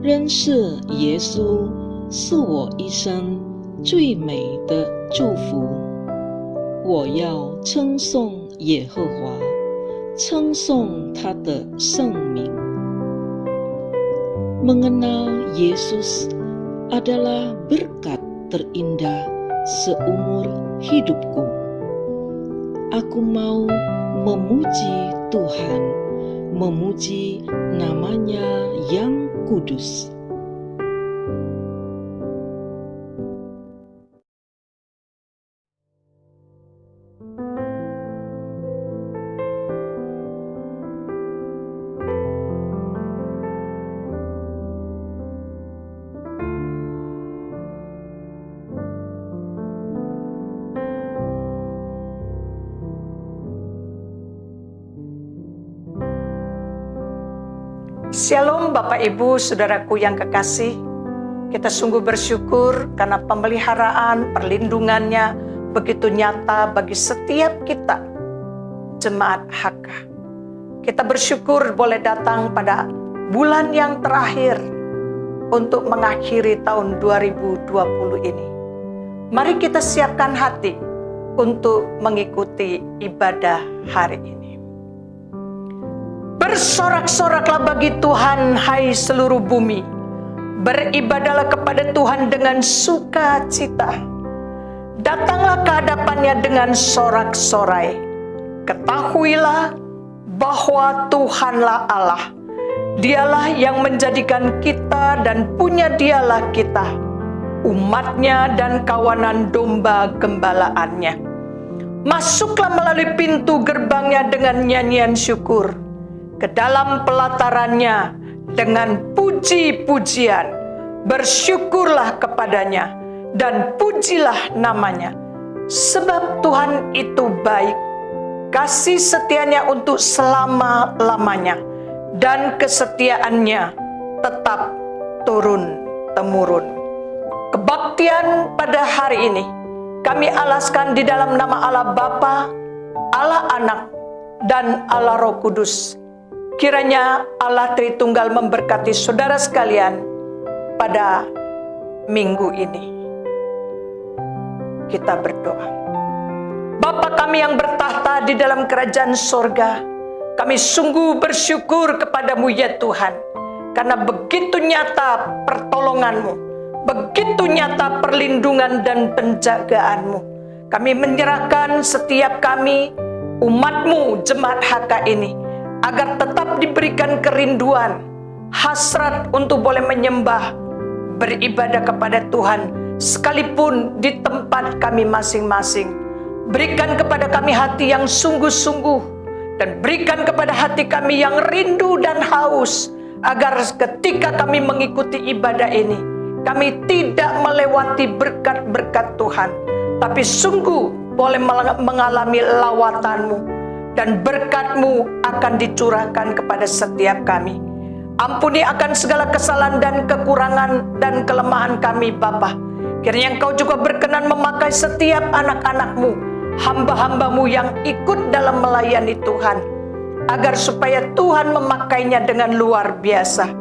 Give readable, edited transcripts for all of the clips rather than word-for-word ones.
认识耶稣是我一生最美的祝福。我要称颂耶和华，称颂他的圣名。Mengenal Yesus adalah berkat terindah seumur hidupku. Aku mau memuji Tuhan, memuji namanya yang kudus. Shalom Bapak Ibu Saudaraku yang kekasih. Kita sungguh bersyukur karena pemeliharaan, perlindungannya begitu nyata bagi setiap kita, Jemaat HK. Kita bersyukur boleh datang pada bulan yang terakhir untuk mengakhiri tahun 2020 ini. Mari kita siapkan hati untuk mengikuti ibadah hari ini. Bersorak-soraklah bagi Tuhan, hai seluruh bumi. Beribadahlah kepada Tuhan dengan sukacita. Datanglah ke hadapannya dengan sorak-sorai. Ketahuilah bahwa Tuhanlah Allah. Dialah yang menjadikan kita dan punya dialah kita, umatnya dan kawanan domba gembalaannya. Masuklah melalui pintu gerbangnya dengan nyanyian syukur, ke dalam pelatarannya dengan puji-pujian. Bersyukurlah kepadanya dan pujilah namanya. Sebab Tuhan itu baik, kasih setianya untuk selama-lamanya, dan kesetiaannya tetap turun-temurun. Kebaktian pada hari ini kami alaskan di dalam nama Allah Bapa, Allah Anak, dan Allah Roh Kudus. Kiranya Allah Tritunggal memberkati saudara sekalian pada minggu ini. Kita berdoa. Bapa kami yang bertahta di dalam kerajaan sorga, kami sungguh bersyukur kepadamu ya Tuhan, karena begitu nyata pertolonganmu, begitu nyata perlindungan dan penjagaanmu. Kami menyerahkan setiap kami, umatmu, Jemaat HK ini, agar tetap diberikan kerinduan, hasrat untuk boleh menyembah, beribadah kepada Tuhan, sekalipun di tempat kami masing-masing. Berikan kepada kami hati yang sungguh-sungguh, dan berikan kepada hati kami yang rindu dan haus, agar ketika kami mengikuti ibadah ini, kami tidak melewati berkat-berkat Tuhan, tapi sungguh boleh mengalami lawatan-Mu, dan berkat-Mu akan dicurahkan kepada setiap kami. Ampuni akan segala kesalahan dan kekurangan dan kelemahan kami Bapa. Kiranya Engkau juga berkenan memakai setiap anak-anak-Mu, hamba-hamba-Mu yang ikut dalam melayani Tuhan, agar supaya Tuhan memakainya dengan luar biasa.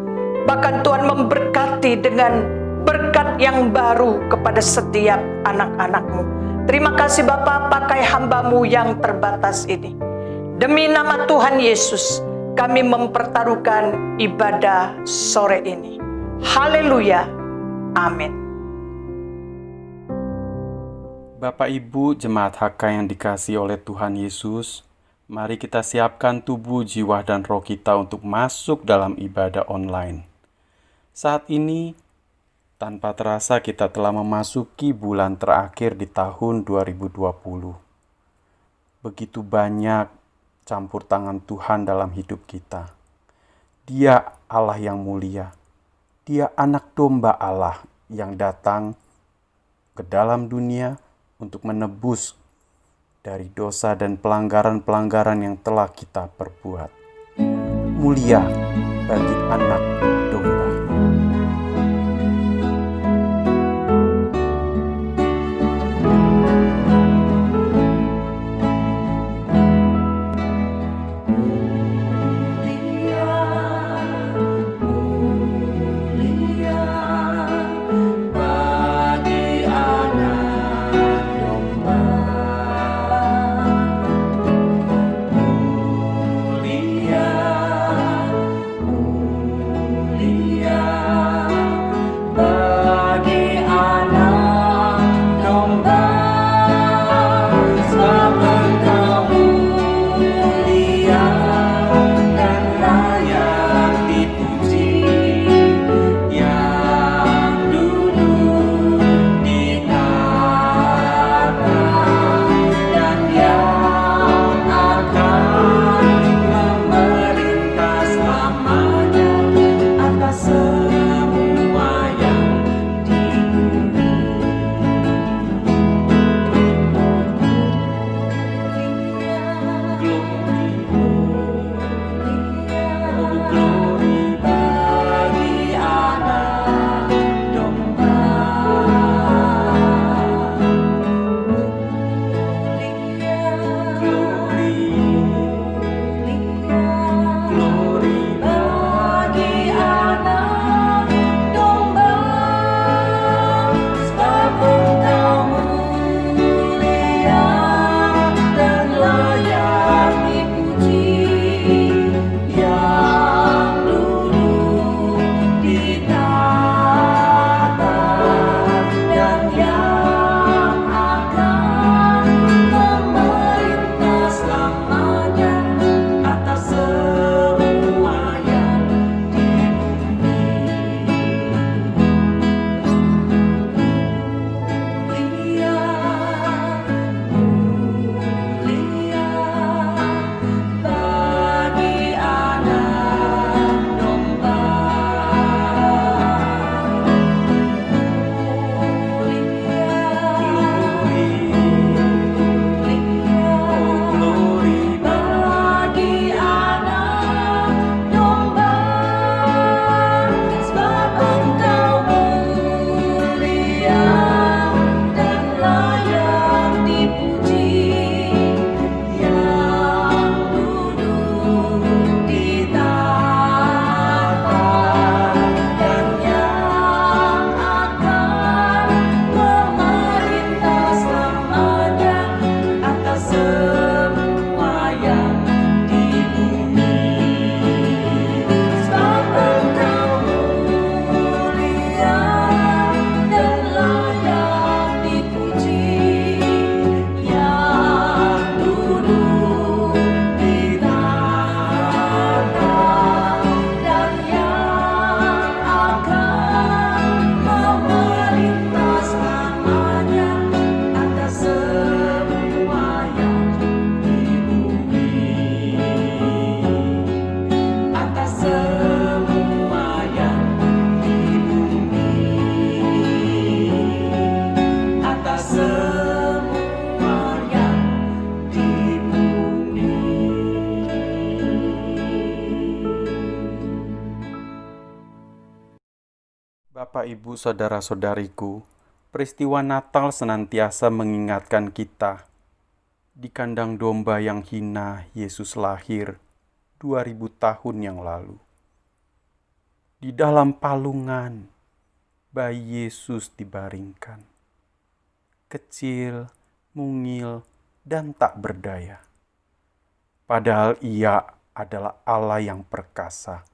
Bahkan Tuhan memberkati dengan berkat yang baru kepada setiap anak-anak-Mu. Terima kasih Bapa, pakai hamba-Mu yang terbatas ini. Demi nama Tuhan Yesus, kami mempertaruhkan ibadah sore ini. Haleluya. Amin. Bapak Ibu Jemaat HK yang dikasihi oleh Tuhan Yesus, mari kita siapkan tubuh, jiwa, dan roh kita untuk masuk dalam ibadah online. Saat ini, tanpa terasa kita telah memasuki bulan terakhir di tahun 2020. Begitu banyak campur tangan Tuhan dalam hidup kita. Dia Allah yang mulia. Dia anak domba Allah yang datang ke dalam dunia untuk menebus dari dosa dan pelanggaran-pelanggaran yang telah kita perbuat. Mulia bagi anak domba. Bapak, Ibu, saudara-saudariku, peristiwa Natal senantiasa mengingatkan kita di kandang domba yang hina Yesus lahir 2000 tahun yang lalu. Di dalam palungan, bayi Yesus dibaringkan. Kecil, mungil, dan tak berdaya. Padahal ia adalah Allah yang perkasa,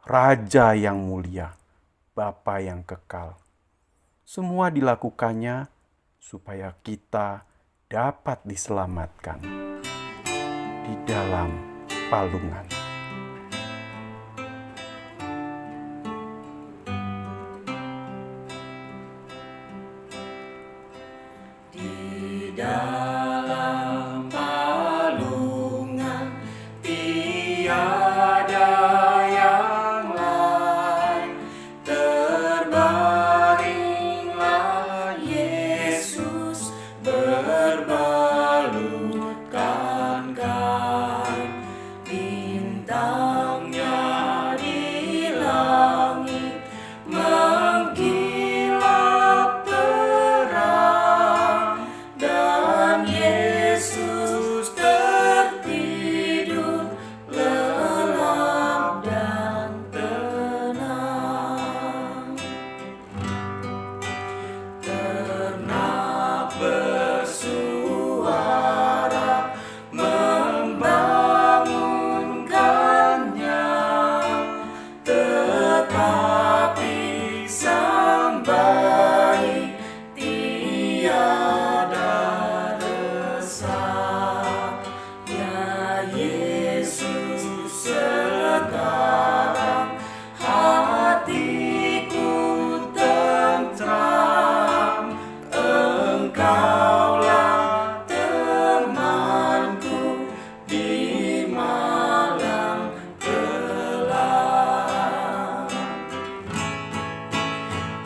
Raja yang mulia, Bapa yang kekal. Semua dilakukannya supaya kita dapat diselamatkan di dalam palungan. Di dalam palungan tiada yang lain, terbaringlah Yesus berbalutkan kain, bintangnya di langit mengkilap terang, dan Yesus tertidur lelap dan tenang. Ternak bersuara membangunkannya, tetapi sang bayi tiada resah. Ya Yesus, sekarang hatiku tentram, Engkaulah temanku di malam kelam.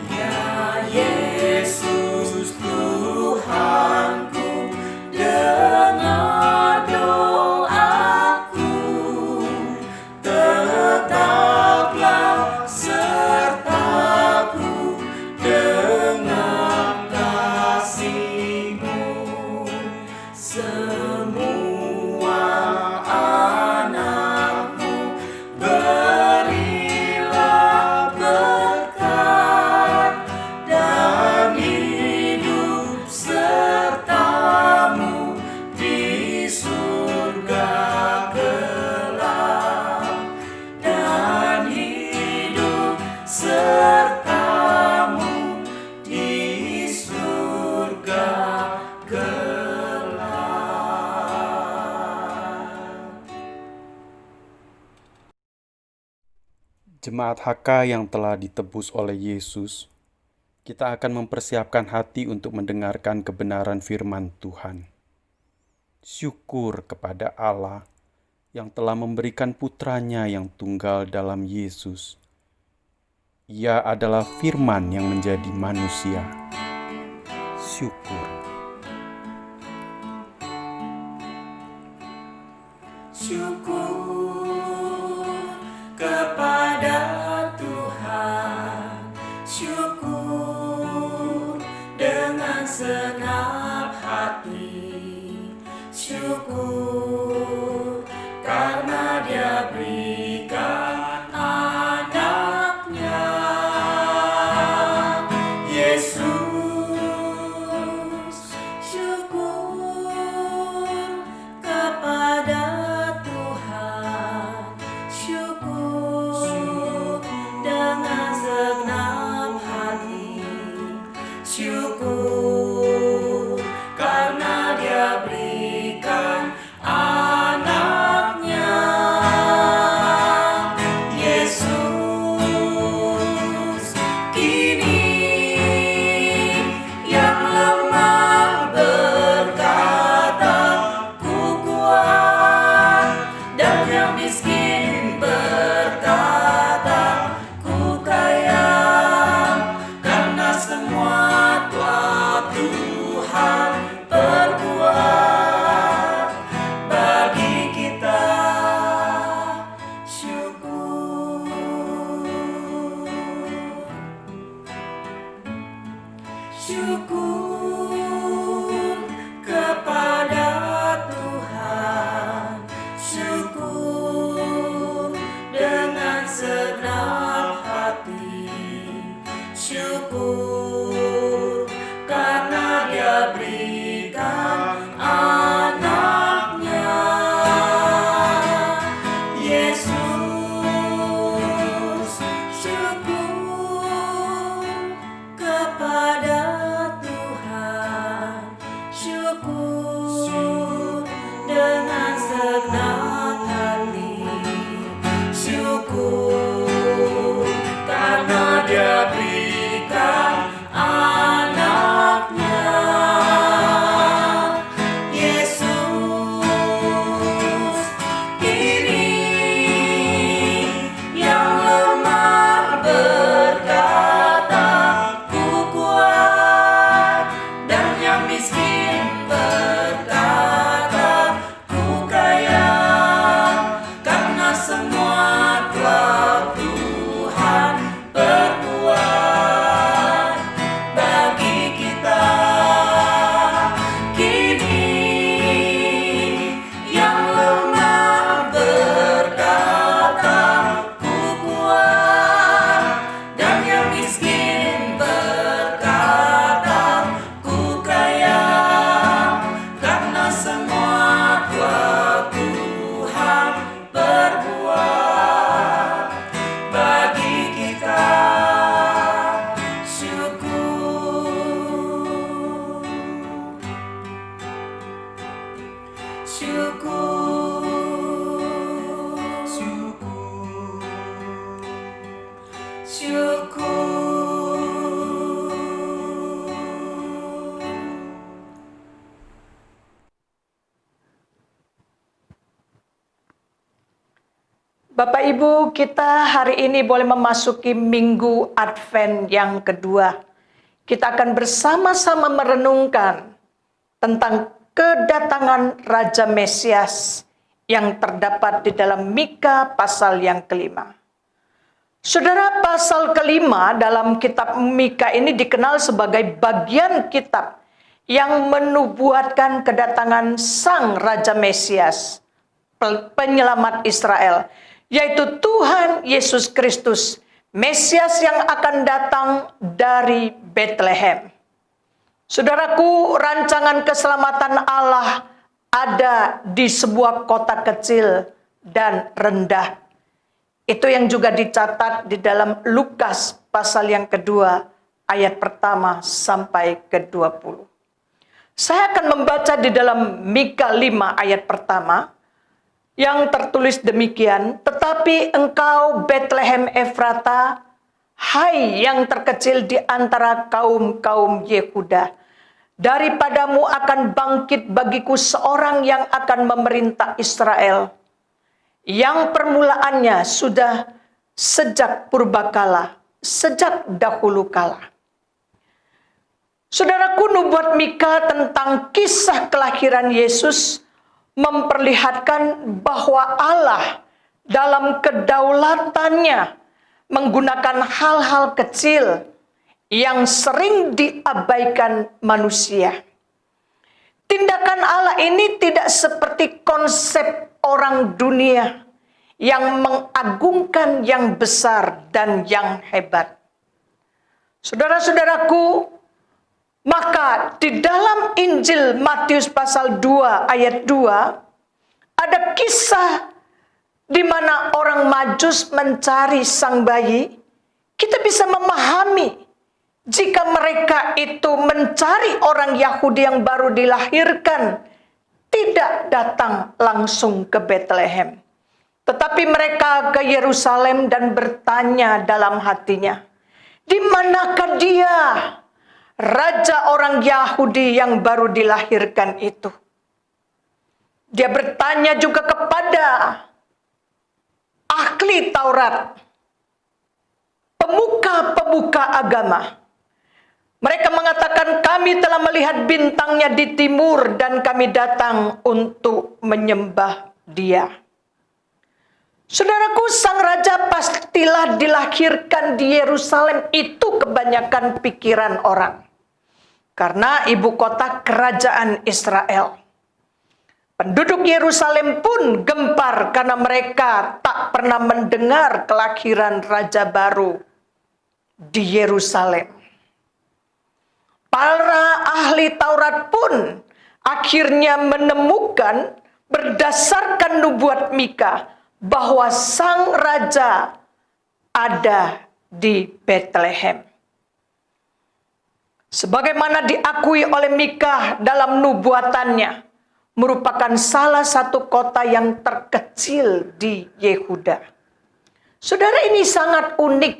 Ya Yesus Tuhanku, dengar doaku, tetaplah sertaku dengan kasih-Mu. Semua anak-Mu berilah berkat dan hidup serta-Mu di surga kelak, dan hidup serta-Mu di surga kelak. Jemaat HK yang telah ditebus oleh Yesus, kita akan mempersiapkan hati untuk mendengarkan kebenaran firman Tuhan. Syukur kepada Allah yang telah memberikan putranya yang tunggal dalam Yesus. Ia adalah firman yang menjadi manusia. Syukur. Syukur kepada Tuhan, syukur dengan senang hati, syukur karena Dia berikan anaknya, Yesus. Syukur kepada Tuhan, Bapak Ibu, kita hari ini boleh memasuki Minggu Advent yang kedua. Kita akan bersama-sama merenungkan tentang kedatangan Raja Mesias yang terdapat di dalam Mika pasal yang kelima. Saudara, pasal kelima dalam kitab Mika ini dikenal sebagai bagian kitab yang menubuatkan kedatangan Sang Raja Mesias, penyelamat Israel, yaitu Tuhan Yesus Kristus, Mesias yang akan datang dari Bethlehem. Saudaraku, rancangan keselamatan Allah ada di sebuah kota kecil dan rendah. Itu yang juga dicatat di dalam Lukas pasal yang kedua, ayat pertama sampai ke-20. Saya akan membaca di dalam Mika 5 ayat pertama, yang tertulis demikian, tetapi engkau Bethlehem Efrata, hai yang terkecil di antara kaum-kaum Yehuda, daripadamu akan bangkit bagiku seorang yang akan memerintah Israel, yang permulaannya sudah sejak purbakala, sejak dahulu kala. Saudaraku, nubuat Mika tentang kisah kelahiran Yesus memperlihatkan bahwa Allah dalam kedaulatannya menggunakan hal-hal kecil yang sering diabaikan manusia. Tindakan Allah ini tidak seperti konsep orang dunia yang mengagungkan yang besar dan yang hebat. Saudara-saudaraku, maka di dalam Injil Matius pasal 2 ayat 2 ada kisah di mana orang Majus mencari sang bayi. Kita bisa memahami jika mereka itu mencari orang Yahudi yang baru dilahirkan, tidak datang langsung ke Bethlehem, tetapi mereka ke Yerusalem dan bertanya dalam hatinya, di manakah dia, Raja orang Yahudi yang baru dilahirkan itu? Dia bertanya juga kepada ahli Taurat, pemuka-pemuka agama. Mereka mengatakan, kami telah melihat bintangnya di timur dan kami datang untuk menyembah dia. Saudaraku, sang raja pastilah dilahirkan di Yerusalem, itu kebanyakan pikiran orang. Karena ibu kota kerajaan Israel. Penduduk Yerusalem pun gempar karena mereka tak pernah mendengar kelahiran raja baru di Yerusalem. Para ahli Taurat pun akhirnya menemukan berdasarkan nubuat Mika bahwa sang raja ada di Bethlehem. Sebagaimana diakui oleh Mika dalam nubuatannya, merupakan salah satu kota yang terkecil di Yehuda. Saudara, ini sangat unik.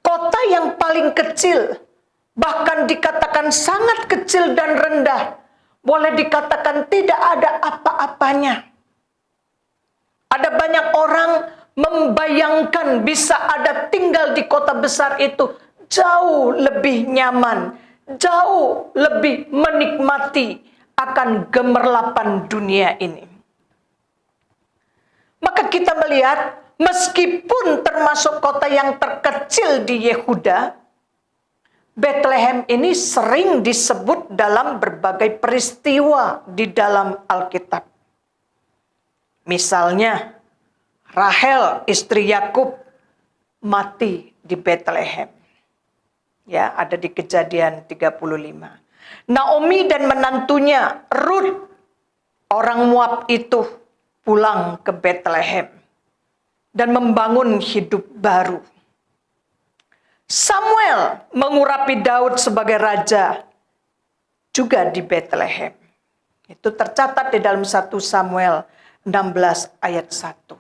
Kota yang paling kecil, bahkan dikatakan sangat kecil dan rendah, boleh dikatakan tidak ada apa-apanya. Ada banyak orang membayangkan bisa ada tinggal di kota besar itu jauh lebih nyaman, jauh lebih menikmati akan gemerlapan dunia ini. Maka kita melihat, meskipun termasuk kota yang terkecil di Yehuda, Bethlehem ini sering disebut dalam berbagai peristiwa di dalam Alkitab. Misalnya, Rahel istri Yakub mati di Bethlehem. Ya, ada di Kejadian 35. Naomi dan menantunya Ruth, orang Moab itu, pulang ke Bethlehem dan membangun hidup baru. Samuel mengurapi Daud sebagai raja juga di Bethlehem. Itu tercatat di dalam 1 Samuel 16 ayat 1.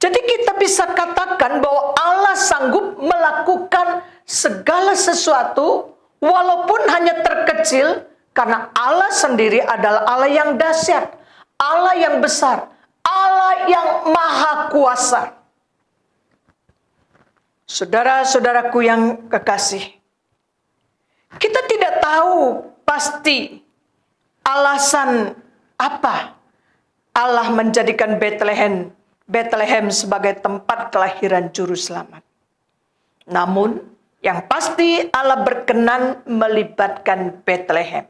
Jadi kita bisa katakan bahwa Allah sanggup melakukan segala sesuatu walaupun hanya terkecil, karena Allah sendiri adalah Allah yang dahsyat, Allah yang besar, Allah yang maha kuasa. Saudara-saudaraku yang kekasih, kita tidak tahu pasti alasan apa Allah menjadikan Bethlehem sebagai tempat kelahiran juru selamat. Namun, yang pasti Allah berkenan melibatkan Bethlehem,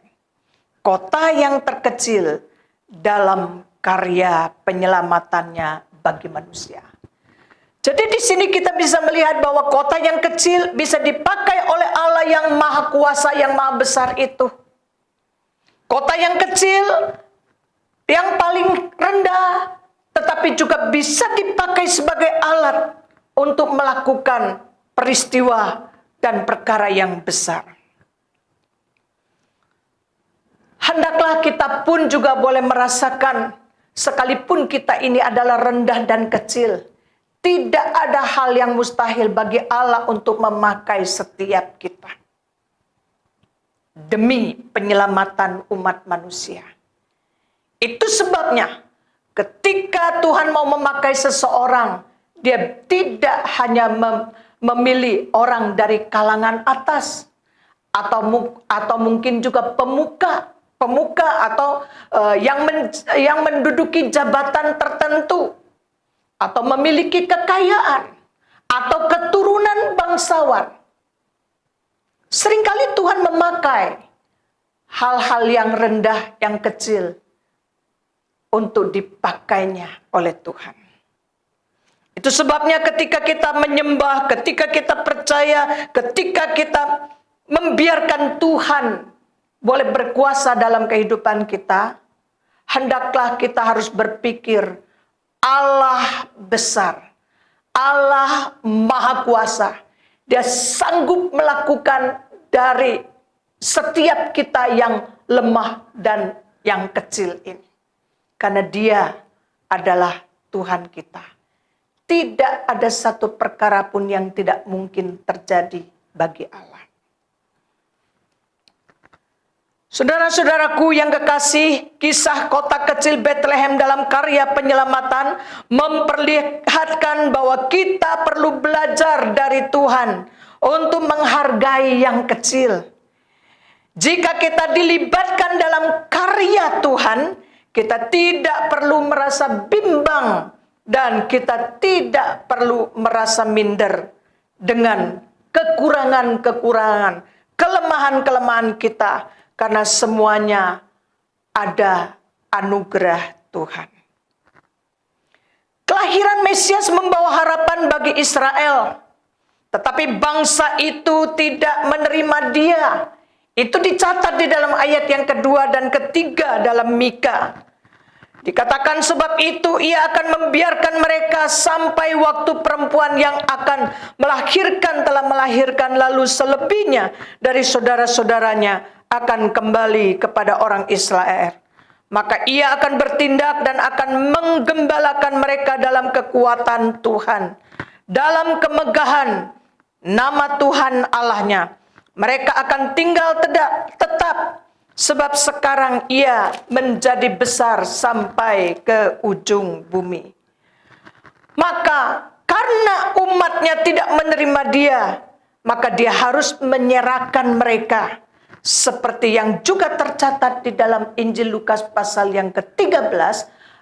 kota yang terkecil dalam karya penyelamatannya bagi manusia. Jadi di sini kita bisa melihat bahwa kota yang kecil bisa dipakai oleh Allah yang maha kuasa, yang maha besar itu. Kota yang kecil, yang paling rendah, tetapi juga bisa dipakai sebagai alat untuk melakukan peristiwa dan perkara yang besar. Hendaklah kita pun juga boleh merasakan, sekalipun kita ini adalah rendah dan kecil, tidak ada hal yang mustahil bagi Allah untuk memakai setiap kita demi penyelamatan umat manusia. Itu sebabnya ketika Tuhan mau memakai seseorang, Dia tidak hanya memilih orang dari kalangan atas, atau mungkin juga pemuka atau yang menduduki jabatan tertentu, atau memiliki kekayaan, atau keturunan bangsawan. Seringkali Tuhan memakai hal-hal yang rendah, yang kecil, untuk dipakainya oleh Tuhan. Itu sebabnya ketika kita menyembah, ketika kita percaya, ketika kita membiarkan Tuhan boleh berkuasa dalam kehidupan kita, hendaklah kita harus berpikir, Allah besar, Allah maha kuasa. Dia sanggup melakukan dari setiap kita yang lemah dan yang kecil ini. Karena Dia adalah Tuhan kita. Tidak ada satu perkara pun yang tidak mungkin terjadi bagi Allah. Saudara-saudaraku yang kekasih, kisah kota kecil Bethlehem dalam karya penyelamatan memperlihatkan bahwa kita perlu belajar dari Tuhan untuk menghargai yang kecil. Jika kita dilibatkan dalam karya Tuhan, kita tidak perlu merasa bimbang dan kita tidak perlu merasa minder dengan kekurangan-kekurangan, kelemahan-kelemahan kita. Karena semuanya ada anugerah Tuhan. Kelahiran Mesias membawa harapan bagi Israel. Tetapi bangsa itu tidak menerima Dia. Itu dicatat di dalam ayat yang kedua dan ketiga dalam Mika. Dikatakan sebab itu Ia akan membiarkan mereka sampai waktu perempuan yang akan melahirkan telah melahirkan, lalu selebihnya dari saudara-saudaranya akan kembali kepada orang Israel. Maka Ia akan bertindak dan akan menggembalakan mereka dalam kekuatan Tuhan, dalam kemegahan nama Tuhan Allahnya. Mereka akan tinggal tetap, sebab sekarang Ia menjadi besar sampai ke ujung bumi. Maka karena umatnya tidak menerima Dia, maka Dia harus menyerahkan mereka. Seperti yang juga tercatat di dalam Injil Lukas pasal yang ke-13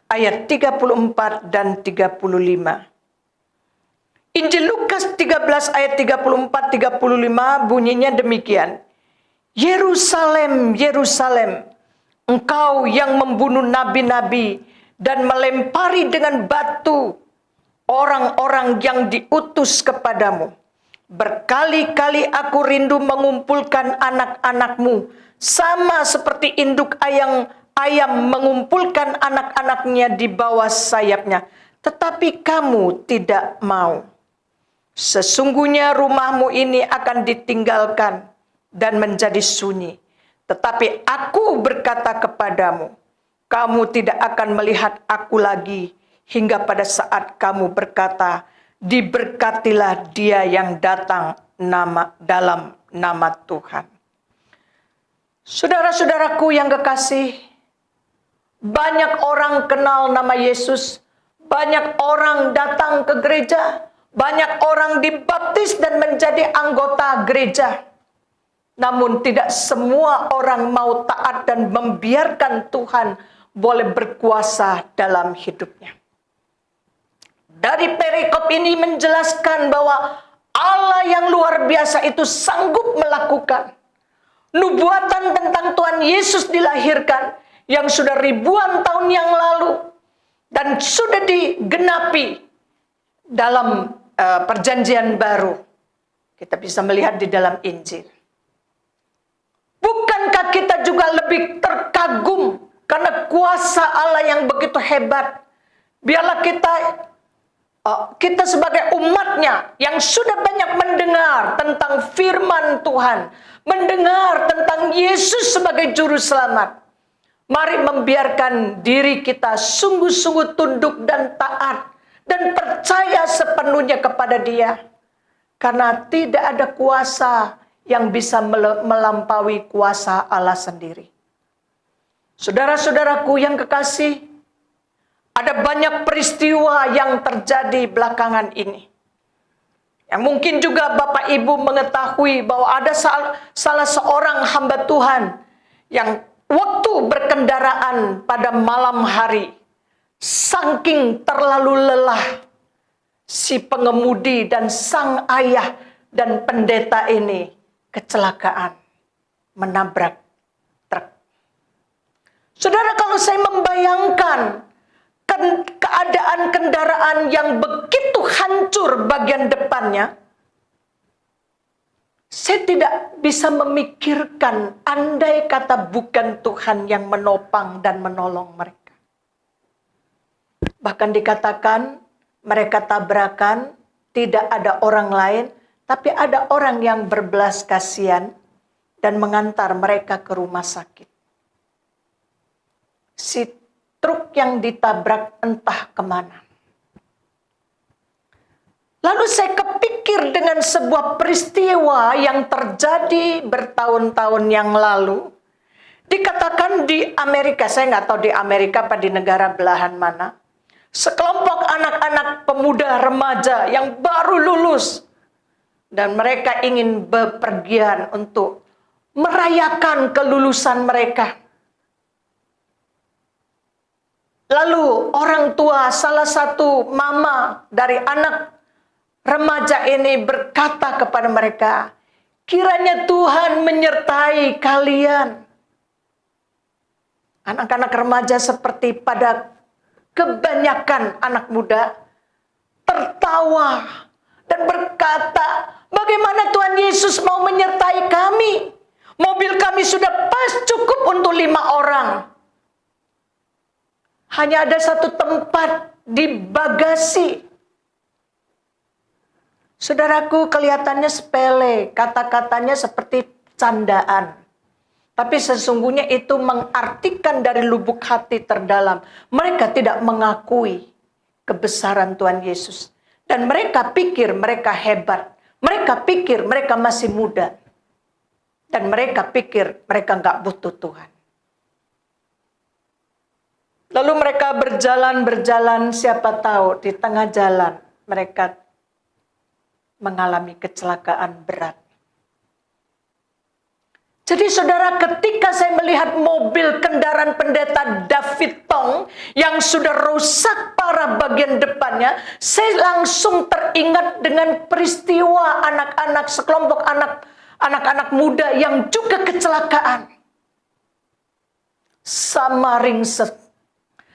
ayat 34 dan 35. Injil Lukas 13 ayat 34-35 bunyinya demikian. Yerusalem, Yerusalem, engkau yang membunuh nabi-nabi dan melempari dengan batu orang-orang yang diutus kepadamu. Berkali-kali aku rindu mengumpulkan anak-anakmu, sama seperti induk ayam mengumpulkan anak-anaknya di bawah sayapnya. Tetapi kamu tidak mau. Sesungguhnya rumahmu ini akan ditinggalkan dan menjadi sunyi. Tetapi aku berkata kepadamu, kamu tidak akan melihat aku lagi, hingga pada saat kamu berkata, diberkatilah Dia yang datang dalam nama Tuhan. Saudara-saudaraku yang kekasih, banyak orang kenal nama Yesus, Banyak orang datang ke gereja, banyak orang dibaptis dan menjadi anggota gereja. Namun tidak semua orang mau taat dan membiarkan Tuhan boleh berkuasa dalam hidupnya. Dari perikop ini menjelaskan bahwa Allah yang luar biasa itu sanggup melakukan nubuatan tentang Tuhan Yesus dilahirkan yang sudah ribuan tahun yang lalu dan sudah digenapi dalam perjanjian baru. Kita bisa melihat di dalam Injil. Bukankah kita juga lebih terkagum karena kuasa Allah yang begitu hebat? Biarlah kita sebagai umatnya yang sudah banyak mendengar tentang firman Tuhan, mendengar tentang Yesus sebagai juru selamat, mari membiarkan diri kita sungguh-sungguh tunduk dan taat dan percaya sepenuhnya kepada Dia. Karena tidak ada kuasa yang bisa melampaui kuasa Allah sendiri. Saudara-saudaraku yang kekasih, ada banyak peristiwa yang terjadi belakangan ini. Yang mungkin juga Bapak Ibu mengetahui bahwa ada salah seorang hamba Tuhan yang waktu berkendaraan pada malam hari, saking terlalu lelah, si pengemudi dan sang ayah dan pendeta ini kecelakaan, menabrak truk. Saudara, kalau saya membayangkan keadaan kendaraan yang begitu hancur bagian depannya, saya tidak bisa memikirkan andai kata bukan Tuhan yang menopang dan menolong mereka. Bahkan dikatakan mereka tabrakan, tidak ada orang lain, tapi ada orang yang berbelas kasihan dan mengantar mereka ke rumah sakit. Si truk yang ditabrak entah kemana. Lalu saya kepikir dengan sebuah peristiwa yang terjadi bertahun-tahun yang lalu. Dikatakan di Amerika, saya nggak tahu di Amerika apa di negara belahan mana. Sekelompok anak-anak pemuda remaja yang baru lulus. Dan mereka ingin bepergian untuk merayakan kelulusan mereka. Lalu orang tua, salah satu mama dari anak remaja ini berkata kepada mereka, kiranya Tuhan menyertai kalian. Anak-anak remaja seperti pada kebanyakan anak muda tertawa dan berkata, bagaimana Tuhan Yesus mau menyertai kami? Mobil kami sudah pas cukup untuk 5 orang. Hanya ada satu tempat di bagasi. Saudaraku, kelihatannya sepele, kata-katanya seperti candaan. Tapi sesungguhnya itu mengartikan dari lubuk hati terdalam. Mereka tidak mengakui kebesaran Tuhan Yesus. Dan mereka pikir mereka hebat. Mereka pikir mereka masih muda. Dan mereka pikir mereka nggak butuh Tuhan. Lalu mereka berjalan, siapa tahu di tengah jalan mereka mengalami kecelakaan berat. Jadi saudara, ketika saya melihat mobil kendaraan pendeta David Tong yang sudah rusak parah bagian depannya, saya langsung teringat dengan peristiwa anak-anak, sekelompok anak-anak muda yang juga kecelakaan. Sama ringsek,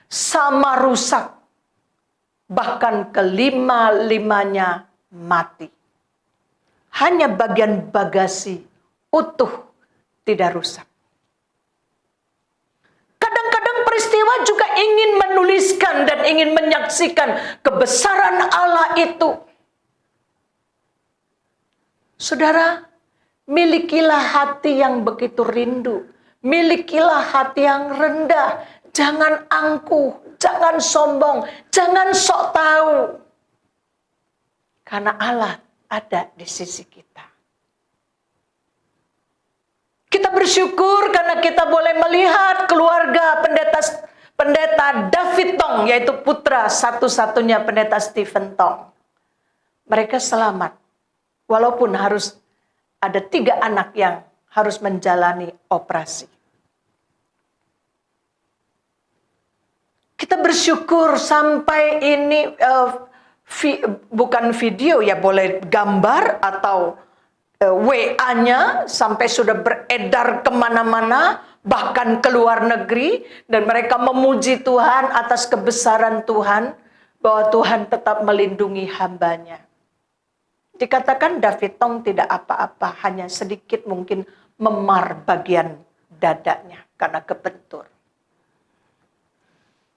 sama rusak, bahkan kelima-limanya mati. Hanya bagian bagasi utuh, tidak rusak. Kadang-kadang peristiwa juga ingin menuliskan dan ingin menyaksikan kebesaran Allah itu. Saudara, milikilah hati yang begitu rindu. Milikilah hati yang rendah. Jangan angkuh, jangan sombong, jangan sok tahu. Karena Allah ada di sisi kita. Kita bersyukur karena kita boleh melihat keluarga Pendeta David Tong, yaitu putra satu-satunya pendeta Stephen Tong. Mereka selamat, walaupun harus ada 3 anak yang harus menjalani operasi. Kita bersyukur sampai ini bukan video ya, boleh gambar atau WA-nya sampai sudah beredar kemana-mana, bahkan ke luar negeri, dan mereka memuji Tuhan atas kebesaran Tuhan, bahwa Tuhan tetap melindungi hambanya. Dikatakan David Tong tidak apa-apa, hanya sedikit mungkin memar bagian dadanya karena kebentur.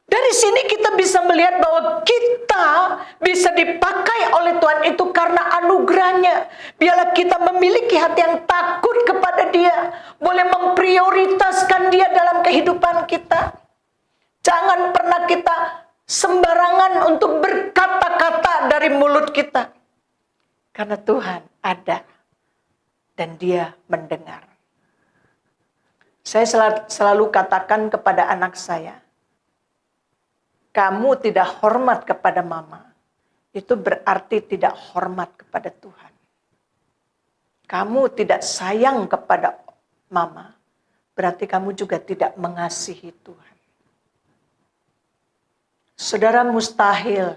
Dari sini kita bisa melihat bahwa kita bisa dipakai oleh Tuhan itu karena anugerahnya. Biarlah kita memiliki hati yang takut kepada Dia, boleh memprioritaskan Dia dalam kehidupan kita. Jangan pernah kita sembarangan untuk berkata-kata dari mulut kita. Karena Tuhan ada dan Dia mendengar. Saya selalu katakan kepada anak saya, kamu tidak hormat kepada mama, itu berarti tidak hormat kepada Tuhan. Kamu tidak sayang kepada mama, berarti kamu juga tidak mengasihi Tuhan. Saudara, mustahil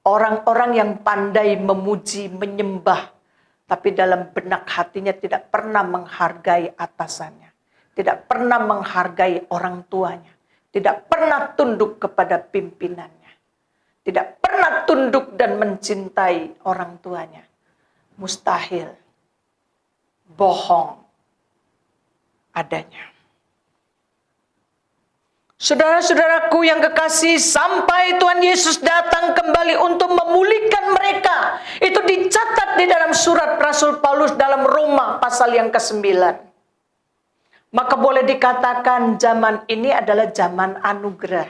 orang-orang yang pandai memuji, menyembah, tapi dalam benak hatinya tidak pernah menghargai atasannya, tidak pernah menghargai orang tuanya, tidak pernah tunduk kepada pimpinannya, tidak pernah tunduk dan mencintai orang tuanya. Mustahil, bohong adanya. Saudara-saudaraku yang kekasih, sampai Tuhan Yesus datang kembali untuk memulihkan mereka. Itu dicatat di dalam surat Rasul Paulus dalam Roma pasal yang ke-9. Maka boleh dikatakan zaman ini adalah zaman anugerah.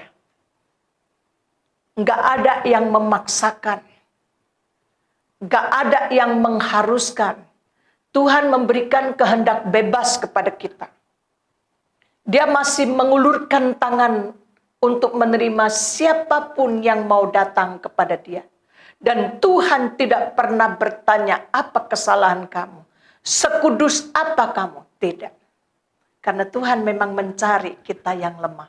Enggak ada yang memaksakan. Enggak ada yang mengharuskan. Tuhan memberikan kehendak bebas kepada kita. Dia masih mengulurkan tangan untuk menerima siapapun yang mau datang kepada Dia. Dan Tuhan tidak pernah bertanya apa kesalahan kamu, sekudus apa kamu, tidak. Karena Tuhan memang mencari kita yang lemah.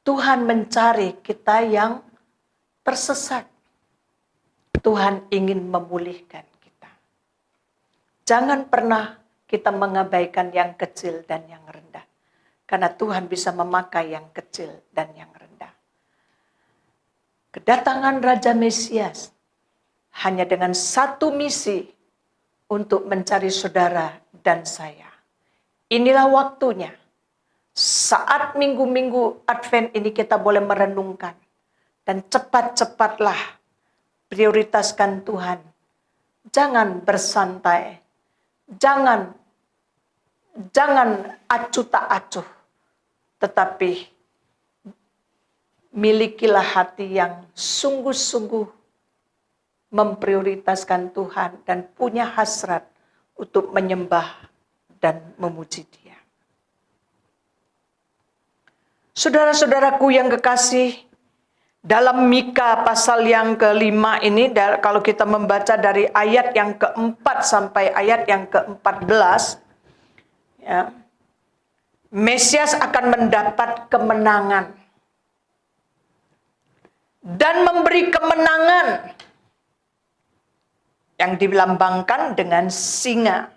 Tuhan mencari kita yang tersesat. Tuhan ingin memulihkan kita. Jangan pernah kita mengabaikan yang kecil dan yang rendah. Karena Tuhan bisa memakai yang kecil dan yang rendah. Kedatangan Raja Mesias hanya dengan satu misi, untuk mencari saudara dan saya. Inilah waktunya. Saat minggu-minggu Advent ini kita boleh merenungkan. Dan cepat-cepatlah prioritaskan Tuhan. Jangan bersantai. Jangan acuh tak acuh. Tetapi milikilah hati yang sungguh-sungguh memprioritaskan Tuhan dan punya hasrat untuk menyembah dan memuji Dia. Saudara-saudaraku yang kekasih, dalam Mika pasal yang ke-5 ini, kalau kita membaca dari ayat yang ke-4 sampai ayat yang ke-14, ya, Mesias akan mendapat kemenangan dan memberi kemenangan yang dilambangkan dengan singa.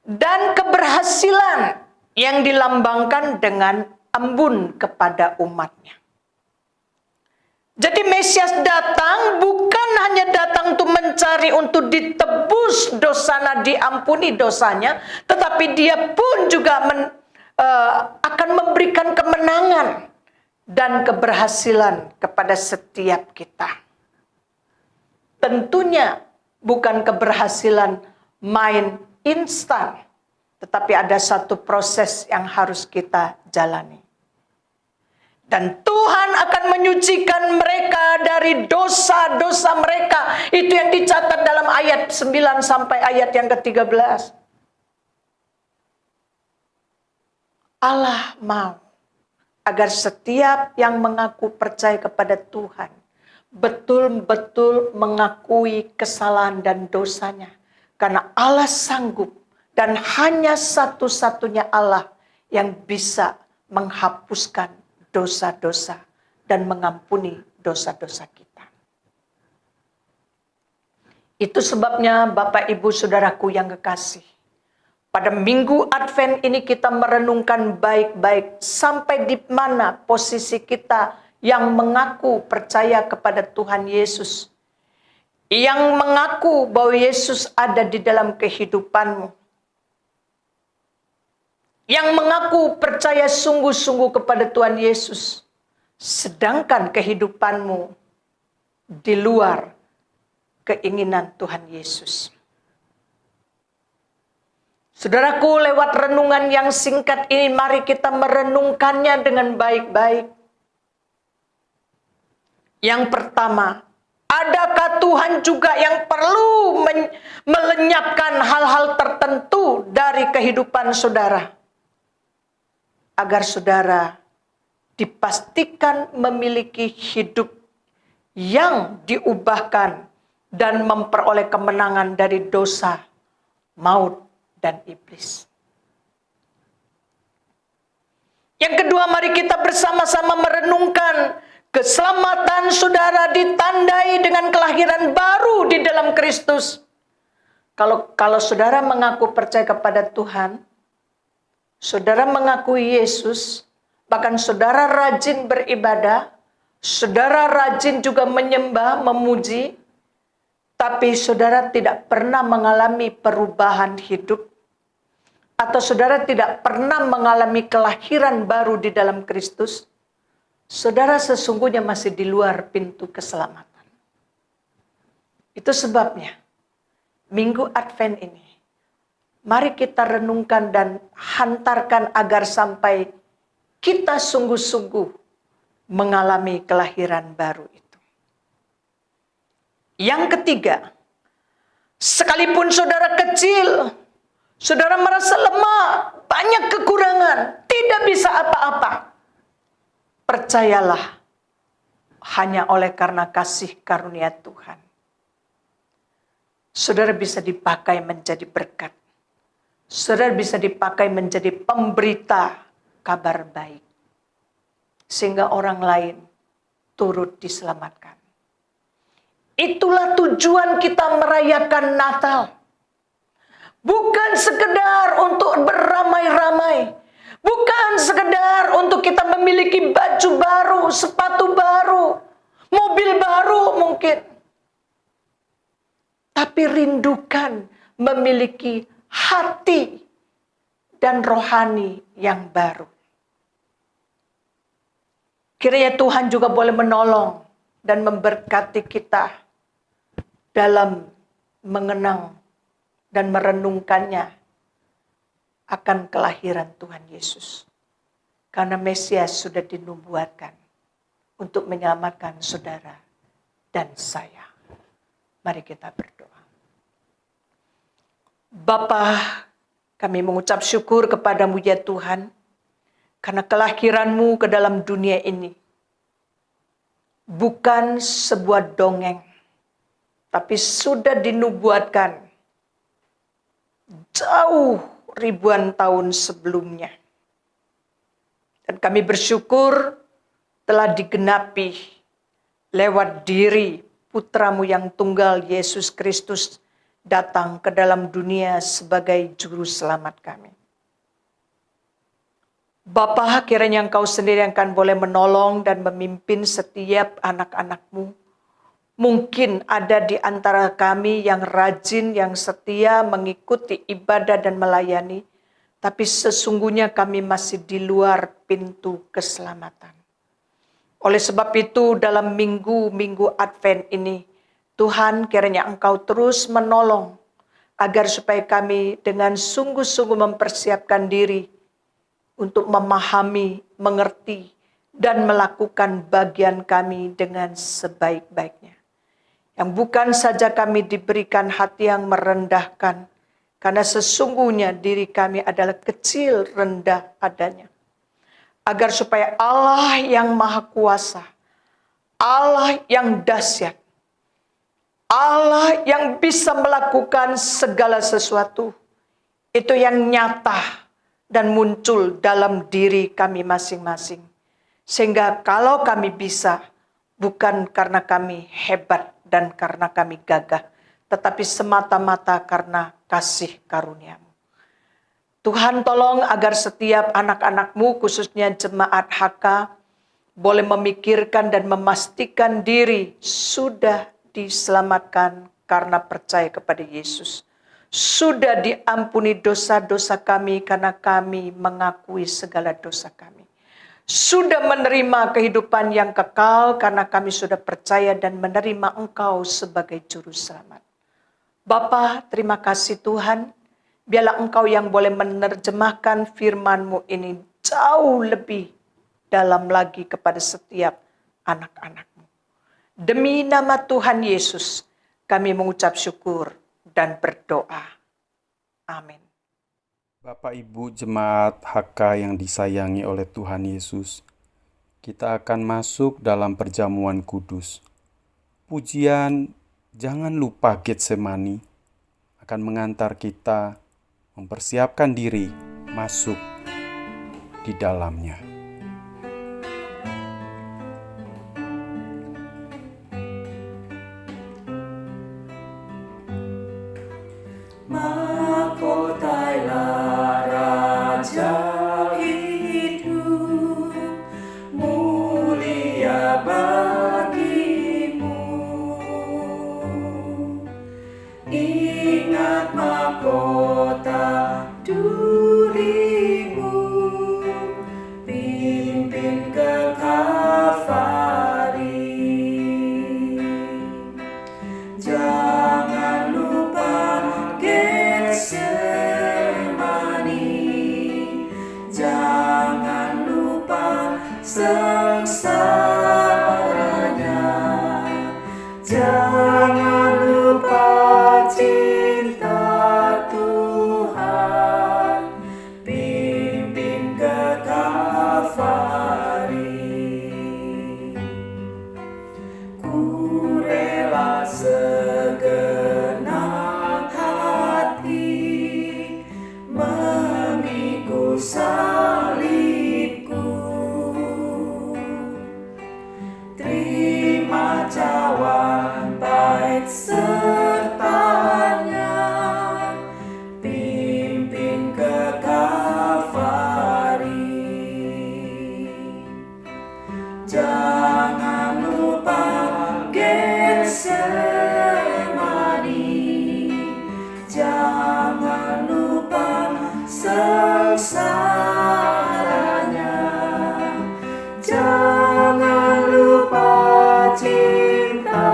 Dan keberhasilan yang dilambangkan dengan embun kepada umatnya. Jadi Mesias datang bukan hanya datang untuk mencari, untuk ditebus dosanya, diampuni dosanya, tetapi Dia pun juga akan memberikan kemenangan dan keberhasilan kepada setiap kita. Tentunya bukan keberhasilan main instan, tetapi ada satu proses yang harus kita jalani. Dan Tuhan akan menyucikan mereka dari dosa-dosa mereka. Itu yang dicatat dalam ayat 9 sampai ayat yang ke-13. Allah mau agar setiap yang mengaku percaya kepada Tuhan betul-betul mengakui kesalahan dan dosanya. Karena Allah sanggup dan hanya satu-satunya Allah yang bisa menghapuskan dosa-dosa dan mengampuni dosa-dosa kita. Itu sebabnya Bapak Ibu Saudaraku yang kekasih, pada minggu Advent ini kita merenungkan baik-baik sampai di mana posisi kita yang mengaku percaya kepada Tuhan Yesus. Yang mengaku bahwa Yesus ada di dalam kehidupanmu. Yang mengaku percaya sungguh-sungguh kepada Tuhan Yesus. Sedangkan kehidupanmu di luar keinginan Tuhan Yesus. Saudaraku, lewat renungan yang singkat ini, mari kita merenungkannya dengan baik-baik. Yang pertama, adakah Tuhan juga yang perlu melenyapkan hal-hal tertentu dari kehidupan saudara? Agar saudara dipastikan memiliki hidup yang diubahkan dan memperoleh kemenangan dari dosa, maut, dan iblis. Yang kedua, mari kita bersama-sama merenungkan keselamatan saudara ditandai dengan kelahiran baru di dalam Kristus. Kalau saudara mengaku percaya kepada Tuhan, saudara mengakui Yesus, bahkan saudara rajin beribadah, saudara rajin juga menyembah, memuji, tapi saudara tidak pernah mengalami perubahan hidup, atau saudara tidak pernah mengalami kelahiran baru di dalam Kristus, saudara sesungguhnya masih di luar pintu keselamatan. Itu sebabnya minggu Advent ini, mari kita renungkan dan hantarkan agar sampai kita sungguh-sungguh mengalami kelahiran baru itu. Yang ketiga, sekalipun saudara kecil, saudara merasa lemah, banyak kekurangan, tidak bisa apa-apa, percayalah, hanya oleh karena kasih karunia Tuhan, saudara bisa dipakai menjadi berkat. Saudara bisa dipakai menjadi pemberita kabar baik. Sehingga orang lain turut diselamatkan. Itulah tujuan kita merayakan Natal. Bukan sekedar untuk beramai-ramai. Bukan sekedar untuk kita memiliki baju baru, sepatu baru, mobil baru mungkin. Tapi rindukan memiliki hati dan rohani yang baru. Kiranya Tuhan juga boleh menolong dan memberkati kita dalam mengenang dan merenungkannya akan kelahiran Tuhan Yesus. Karena Mesias sudah dinubuatkan untuk menyelamatkan saudara dan saya. Mari kita berdoa. Bapa, kami mengucap syukur kepadamu ya Tuhan, karena kelahiranmu ke dalam dunia ini bukan sebuah dongeng, tapi sudah dinubuatkan jauh ribuan tahun sebelumnya. Dan kami bersyukur telah digenapi lewat diri putramu yang tunggal Yesus Kristus datang ke dalam dunia sebagai juru selamat kami. Bapa, kiranya Engkau sendiri yang akan boleh menolong dan memimpin setiap anak-anak-Mu. Mungkin ada di antara kami yang rajin, yang setia mengikuti ibadah dan melayani, tapi sesungguhnya kami masih di luar pintu keselamatan. Oleh sebab itu dalam minggu-minggu Advent ini, Tuhan kiranya Engkau terus menolong agar supaya kami dengan sungguh-sungguh mempersiapkan diri untuk memahami, mengerti, dan melakukan bagian kami dengan sebaik-baiknya. Yang bukan saja kami diberikan hati yang merendahkan, karena sesungguhnya diri kami adalah kecil rendah adanya. agar supaya Allah yang Maha Kuasa, Allah yang dahsyat, Allah yang bisa melakukan segala sesuatu, itu yang nyata dan muncul dalam diri kami masing-masing. Sehingga kalau kami bisa, bukan karena kami hebat dan karena kami gagah, tetapi semata-mata karena kasih karunia-Mu. Tuhan tolong agar setiap anak-anak-Mu, khususnya jemaat HK, boleh memikirkan dan memastikan diri sudah diselamatkan karena percaya kepada Yesus. Sudah diampuni dosa-dosa kami karena kami mengakui segala dosa kami. Sudah menerima kehidupan yang kekal karena kami sudah percaya dan menerima Engkau sebagai Juru Selamat. Bapa, terima kasih Tuhan. Biarlah Engkau yang boleh menerjemahkan firman-Mu ini jauh lebih dalam lagi kepada setiap anak-anak-Mu. Demi nama Tuhan Yesus, kami mengucap syukur dan berdoa. Amin. Bapak Ibu jemaat HK yang disayangi oleh Tuhan Yesus, kita akan masuk dalam perjamuan kudus. Pujian "Jangan Lupa Getsemani" akan mengantar kita mempersiapkan diri masuk di dalamnya. Mahkotailah Raja hidup, mulia bagimu. Ingat mahkota durimu, pimpin ke Kalvari. Jangan lupa Getsemani, jangan lupa sengsaranya, jangan lupa cinta Tuhan, pimpin ke Kalvari. Ku rela segenap hati memikul salibku, terima cawan pahit sertanya, pimpin ke Kalvari. Jangan lupa Getsemani, jangan lupa sengsaranya, jangan lupa cinta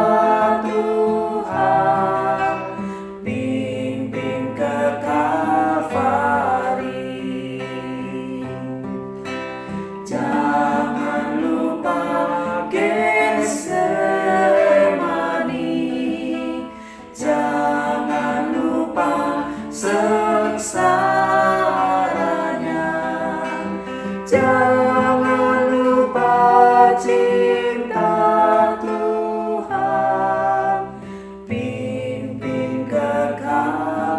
Tuhan, pimpin ke Kalvari. Jangan lupa Getsemani, jangan lupa sengsaranya, jangan lupa cinta Tuhan, pimpin ke Kalvari.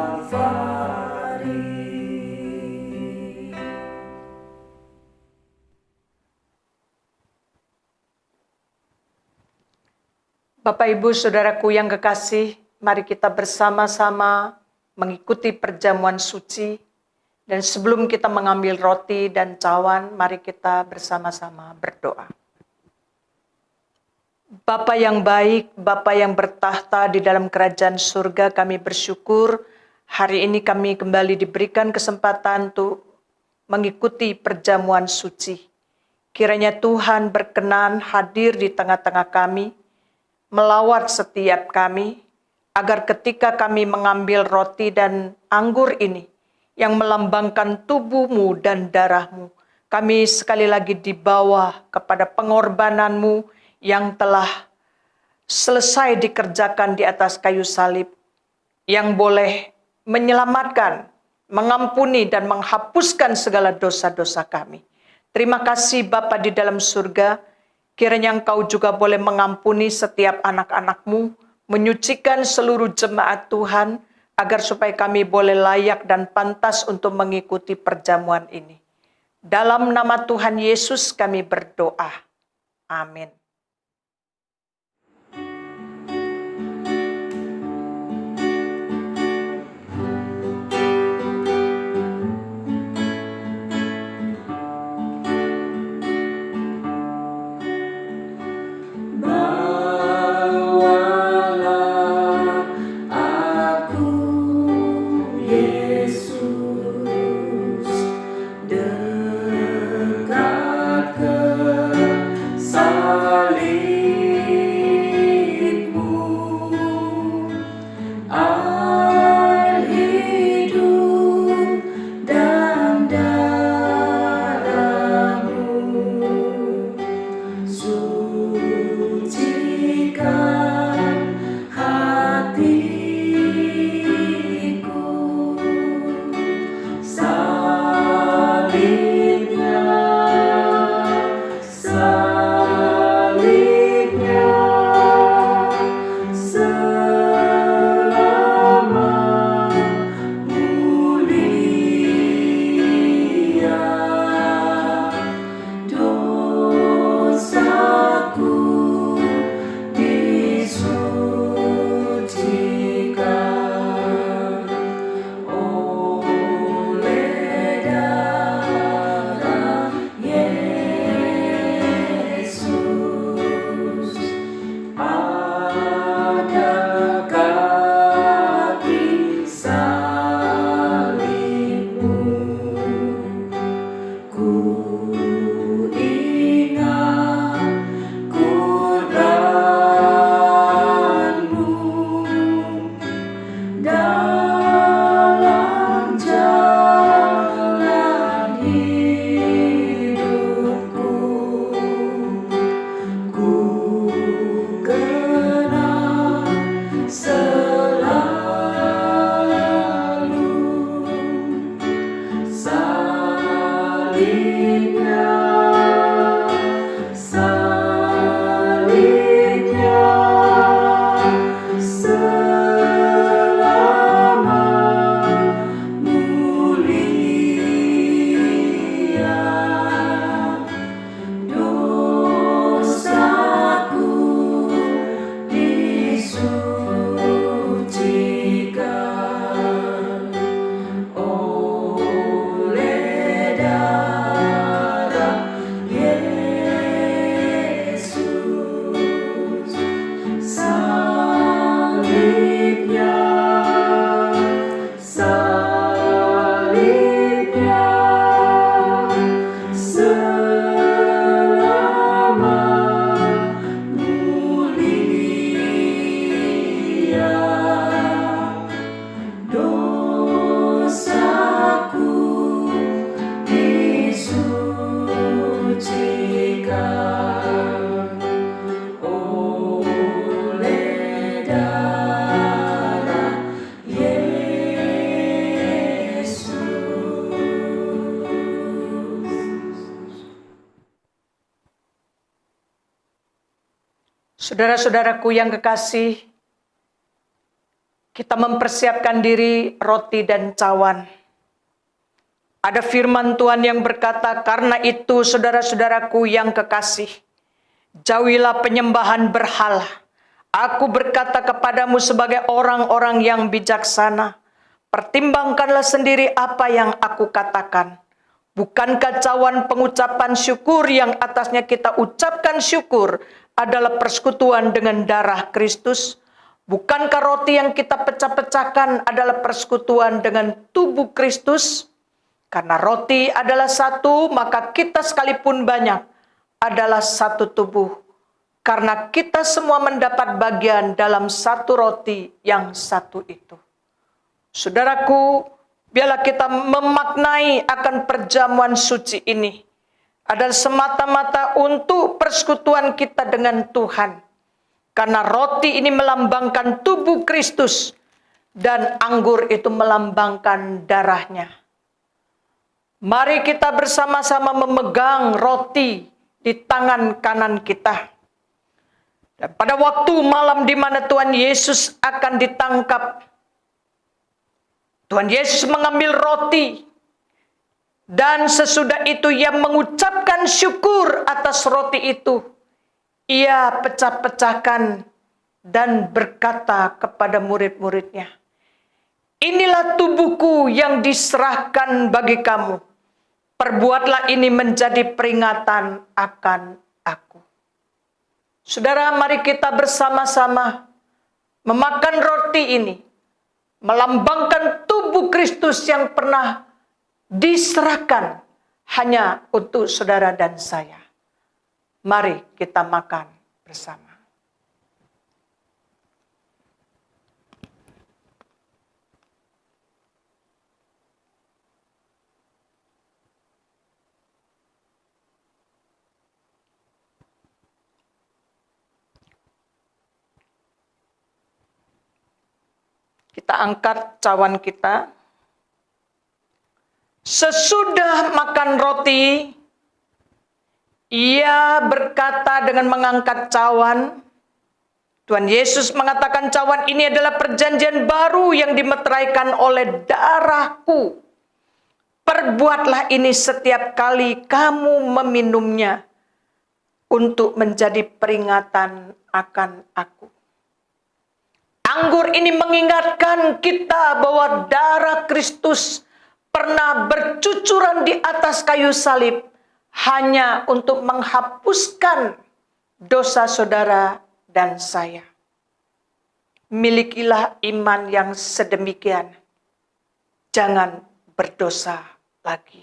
Bapak Ibu Saudaraku yang kekasih, mari kita bersama-sama mengikuti perjamuan suci. Dan sebelum kita mengambil roti dan cawan, mari kita bersama-sama berdoa. Bapa yang baik, Bapa yang bertahta di dalam kerajaan surga, kami bersyukur hari ini kami kembali diberikan kesempatan untuk mengikuti perjamuan suci. Kiranya Tuhan berkenan hadir di tengah-tengah kami, melawat setiap kami, agar ketika kami mengambil roti dan anggur ini, yang melambangkan tubuh-Mu dan darah-Mu, kami sekali lagi dibawa kepada pengorbanan-Mu yang telah selesai dikerjakan di atas kayu salib, yang boleh menyelamatkan, mengampuni, dan menghapuskan segala dosa-dosa kami. Terima kasih Bapa di dalam surga, kiranya Engkau juga boleh mengampuni setiap anak-anak-Mu, menyucikan seluruh jemaat Tuhan, agar supaya kami boleh layak dan pantas untuk mengikuti perjamuan ini. Dalam nama Tuhan Yesus kami berdoa. Amin. Bawalah aku, Yesus, dekat ke salib-Mu. Air hidup dan darah-Mu sucikan hatiku. Salibnya, salibnya, selama mulia. Dosaku disucikan oleh darah Yesus. Pada kaki salib-Mu, ku ingat kurban-Mu dalam jalan hidupku. Ku kenal selalu salibnya, salibnya, selama mulia. Dosaku disucikan oleh darah Yesus. Salibnya, salibnya, selama mulia. Dosaku disucikan oleh darah Yesus. Saudara-saudaraku yang kekasih, kita mempersiapkan diri roti dan cawan. Ada firman Tuhan yang berkata, karena itu saudara-saudaraku yang kekasih, jauhilah penyembahan berhala. Aku berkata kepadamu sebagai orang-orang yang bijaksana, pertimbangkanlah sendiri apa yang aku katakan. Bukankah cawan pengucapan syukur yang atasnya kita ucapkan syukur adalah persekutuan dengan darah Kristus? Bukankah roti yang kita pecah-pecahkan adalah persekutuan dengan tubuh Kristus? Karena roti adalah satu, maka kita sekalipun banyak adalah satu tubuh. Karena kita semua mendapat bagian dalam satu roti yang satu itu. Saudaraku, biarlah kita memaknai akan perjamuan suci ini adalah semata-mata untuk persekutuan kita dengan Tuhan. Karena roti ini melambangkan tubuh Kristus dan anggur itu melambangkan darahnya. Mari kita bersama-sama memegang roti di tangan kanan kita. Dan pada waktu malam di mana Tuhan Yesus akan ditangkap, Tuhan Yesus mengambil roti, dan sesudah itu Ia mengucapkan syukur atas roti itu. Ia pecah-pecahkan dan berkata kepada murid-muridnya, "Inilah tubuhku yang diserahkan bagi kamu. Perbuatlah ini menjadi peringatan akan aku." Saudara, mari kita bersama-sama memakan roti ini, melambangkan tubuh Kristus yang pernah diserahkan hanya untuk saudara dan saya. Mari kita makan bersama. Kita angkat cawan kita. Sesudah makan roti, Ia berkata dengan mengangkat cawan. Tuhan Yesus mengatakan, "Cawan ini adalah perjanjian baru yang dimeteraikan oleh darahku. Perbuatlah ini setiap kali kamu meminumnya untuk menjadi peringatan akan aku." Anggur ini mengingatkan kita bahwa darah Kristus pernah bercucuran di atas kayu salib hanya untuk menghapuskan dosa saudara dan saya. Milikilah iman yang sedemikian. Jangan berdosa lagi.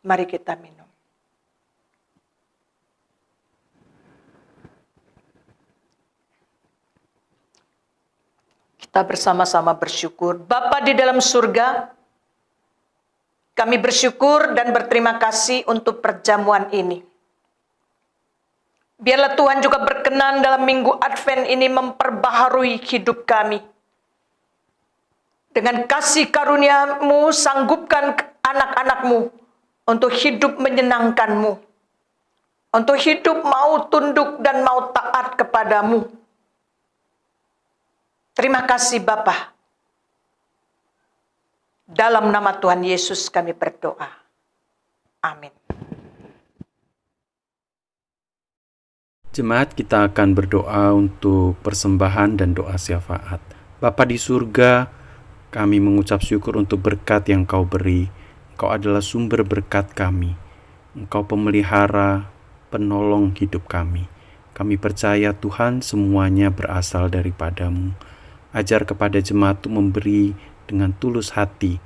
Mari kita minum. Kita bersama-sama bersyukur. Bapa di dalam surga, kami bersyukur dan berterima kasih untuk perjamuan ini. Biarlah Tuhan juga berkenan dalam minggu Advent ini memperbaharui hidup kami. Dengan kasih karunia-Mu, sanggupkan anak-anak-Mu untuk hidup menyenangkan-Mu. Untuk hidup mau tunduk dan mau taat kepadamu. Terima kasih Bapa. Dalam nama Tuhan Yesus kami berdoa. Amin. Jemaat, kita akan berdoa untuk persembahan dan doa syafaat. Bapa di surga, kami mengucap syukur untuk berkat yang Kau beri. Engkau adalah sumber berkat kami. Engkau pemelihara, penolong hidup kami. Kami percaya Tuhan semuanya berasal daripada-Mu. Ajar kepada jemaat untuk memberi dengan tulus hati.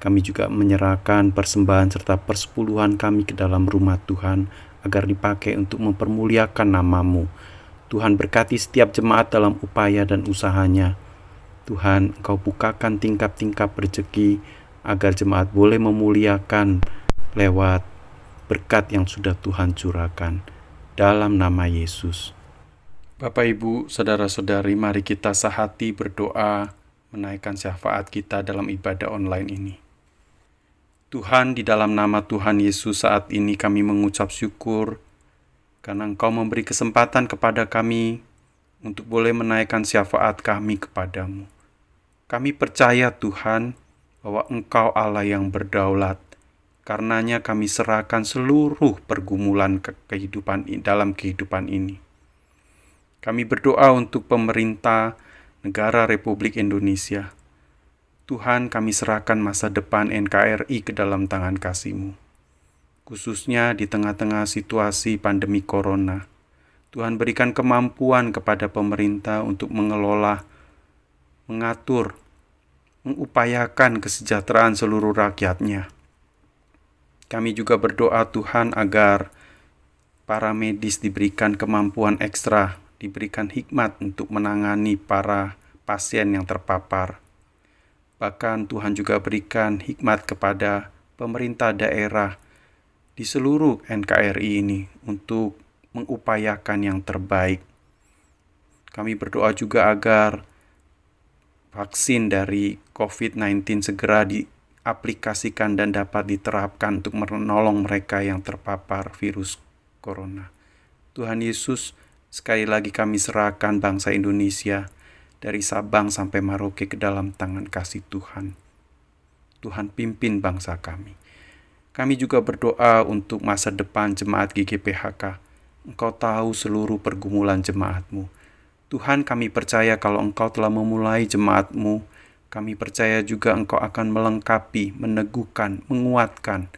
Kami juga menyerahkan persembahan serta persepuluhan kami ke dalam rumah Tuhan agar dipakai untuk mempermuliakan nama-Mu. Tuhan berkati setiap jemaat dalam upaya dan usahanya. Tuhan, Engkau bukakan tingkap-tingkap rezeki agar jemaat boleh memuliakan lewat berkat yang sudah Tuhan curahkan. Dalam nama Yesus. Bapak, Ibu, saudara-saudari, mari kita sehati berdoa menaikkan syafaat kita dalam ibadah online ini. Tuhan, di dalam nama Tuhan Yesus saat ini kami mengucap syukur karena Engkau memberi kesempatan kepada kami untuk boleh menaikkan syafaat kami kepadamu. Kami percaya Tuhan bahwa Engkau Allah yang berdaulat. Karenanya kami serahkan seluruh pergumulan dalam kehidupan ini. Kami berdoa untuk pemerintah negara Republik Indonesia. Tuhan, kami serahkan masa depan NKRI ke dalam tangan kasih-Mu. Khususnya di tengah-tengah situasi pandemi corona. Tuhan, berikan kemampuan kepada pemerintah untuk mengelola, mengatur, mengupayakan kesejahteraan seluruh rakyatnya. Kami juga berdoa Tuhan agar para medis diberikan kemampuan ekstra, diberikan hikmat untuk menangani para pasien yang terpapar. Bahkan Tuhan juga berikan hikmat kepada pemerintah daerah di seluruh NKRI ini untuk mengupayakan yang terbaik. Kami berdoa juga agar vaksin dari COVID-19 segera aplikasikan dan dapat diterapkan untuk menolong mereka yang terpapar virus corona. Tuhan Yesus, sekali lagi kami serahkan bangsa Indonesia dari Sabang sampai Merauke ke dalam tangan kasih Tuhan. Tuhan pimpin bangsa kami. Kami juga berdoa untuk masa depan jemaat GGPHK. Engkau tahu seluruh pergumulan jemaat-Mu. Tuhan, kami percaya kalau Engkau telah memulai jemaat-Mu, kami percaya juga Engkau akan melengkapi, meneguhkan, menguatkan.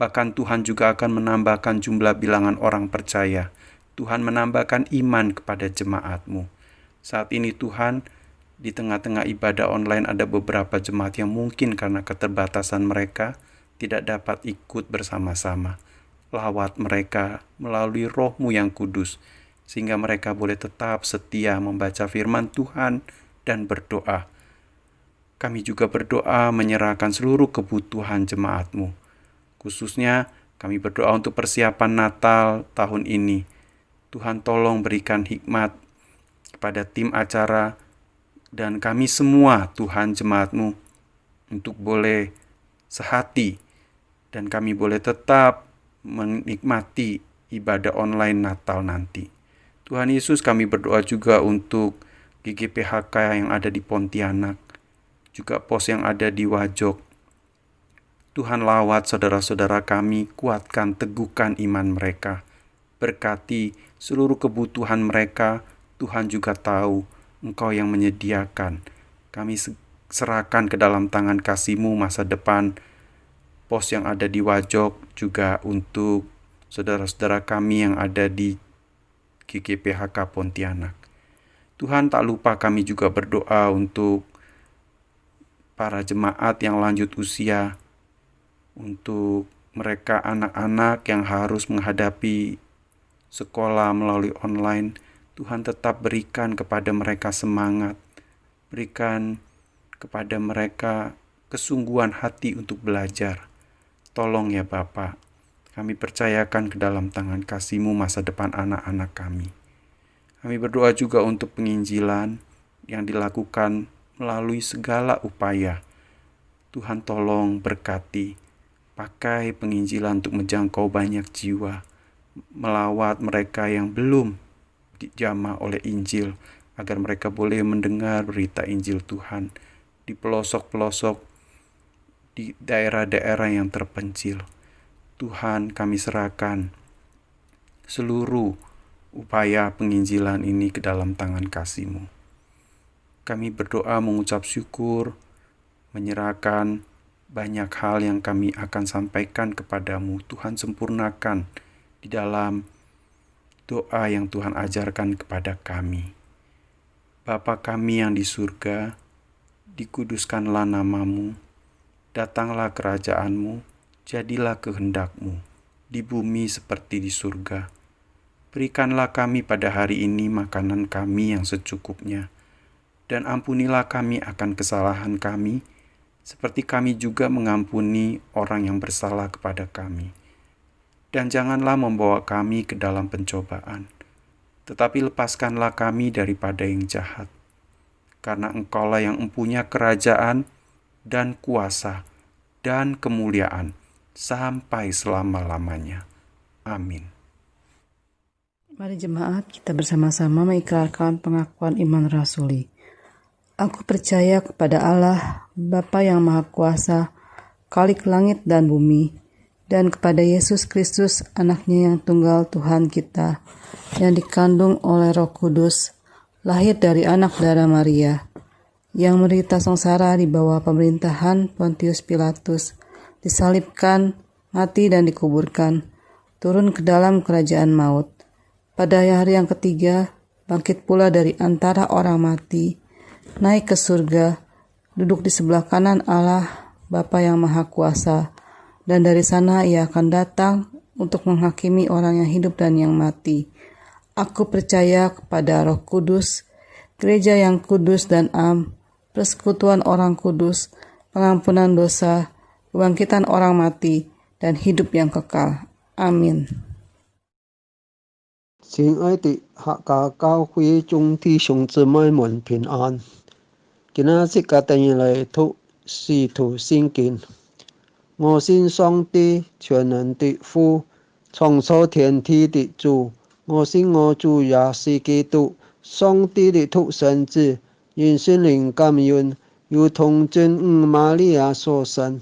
Bahkan Tuhan juga akan menambahkan jumlah bilangan orang percaya. Tuhan menambahkan iman kepada jemaat-Mu. Saat ini Tuhan, di tengah-tengah ibadah online ada beberapa jemaat yang mungkin karena keterbatasan mereka tidak dapat ikut bersama-sama. Lawat mereka melalui Roh-Mu yang kudus, sehingga mereka boleh tetap setia membaca firman Tuhan dan berdoa. Kami juga berdoa menyerahkan seluruh kebutuhan jemaat-Mu. Khususnya kami berdoa untuk persiapan Natal tahun ini. Tuhan tolong berikan hikmat kepada tim acara dan kami semua, Tuhan, jemaat-Mu, untuk boleh sehati dan kami boleh tetap menikmati ibadah online Natal nanti. Tuhan Yesus, kami berdoa juga untuk GGPHK yang ada di Pontianak, juga pos yang ada di Wajok. Tuhan, lawat saudara-saudara kami, kuatkan, teguhkan iman mereka. Berkati seluruh kebutuhan mereka. Tuhan juga tahu Engkau yang menyediakan. Kami serahkan ke dalam tangan kasih-Mu masa depan pos yang ada di Wajok, juga untuk saudara-saudara kami yang ada di GGPHK Pontianak. Tuhan, tak lupa kami juga berdoa untuk para jemaat yang lanjut usia, untuk mereka anak-anak yang harus menghadapi sekolah melalui online. Tuhan, tetap berikan kepada mereka semangat, berikan kepada mereka kesungguhan hati untuk belajar. Tolong ya Bapa, kami percayakan ke dalam tangan kasih-Mu masa depan anak-anak kami. Kami berdoa juga untuk penginjilan yang dilakukan melalui segala upaya. Tuhan, tolong berkati, pakai penginjilan untuk menjangkau banyak jiwa, melawat mereka yang belum dijamah oleh Injil, agar mereka boleh mendengar berita Injil Tuhan di pelosok-pelosok, di daerah-daerah yang terpencil. Tuhan, kami serahkan seluruh upaya penginjilan ini ke dalam tangan kasih-Mu. Kami berdoa mengucap syukur, menyerahkan banyak hal yang kami akan sampaikan kepadamu. Tuhan, sempurnakan di dalam doa yang Tuhan ajarkan kepada kami. Bapa kami yang di surga, dikuduskanlah nama-Mu, datanglah kerajaan-Mu, jadilah kehendak-Mu, di bumi seperti di surga. Berikanlah kami pada hari ini makanan kami yang secukupnya, dan ampunilah kami akan kesalahan kami, seperti kami juga mengampuni orang yang bersalah kepada kami. Dan janganlah membawa kami ke dalam pencobaan, tetapi lepaskanlah kami daripada yang jahat. Karena Engkaulah yang mempunyai kerajaan dan kuasa dan kemuliaan sampai selama-lamanya. Amin. Mari jemaat, kita bersama-sama mengikrarkan pengakuan iman rasuli. Aku percaya kepada Allah, Bapa yang Maha Kuasa, Khalik langit dan bumi, dan kepada Yesus Kristus, anaknya yang tunggal Tuhan kita, yang dikandung oleh Roh Kudus, lahir dari anak darah Maria, yang menderita sengsara di bawah pemerintahan Pontius Pilatus, disalibkan, mati dan dikuburkan, turun ke dalam kerajaan maut. Pada hari yang ketiga, bangkit pula dari antara orang mati, naik ke surga, duduk di sebelah kanan Allah, Bapa yang Maha Kuasa, dan dari sana Ia akan datang untuk menghakimi orang yang hidup dan yang mati. Aku percaya kepada Roh Kudus, gereja yang kudus dan am, persekutuan orang kudus, pengampunan dosa, kebangkitan orang mati, dan hidup yang kekal. Amin. 亲爱的客家教會眾弟兄姊妹們平安。今仔日嘅定義嚟讀使徒聖經，我信上帝全能的父，创造天地的主。我信我主耶稣基督，上帝的独生子，因心灵感孕，由童真玛利亚所生，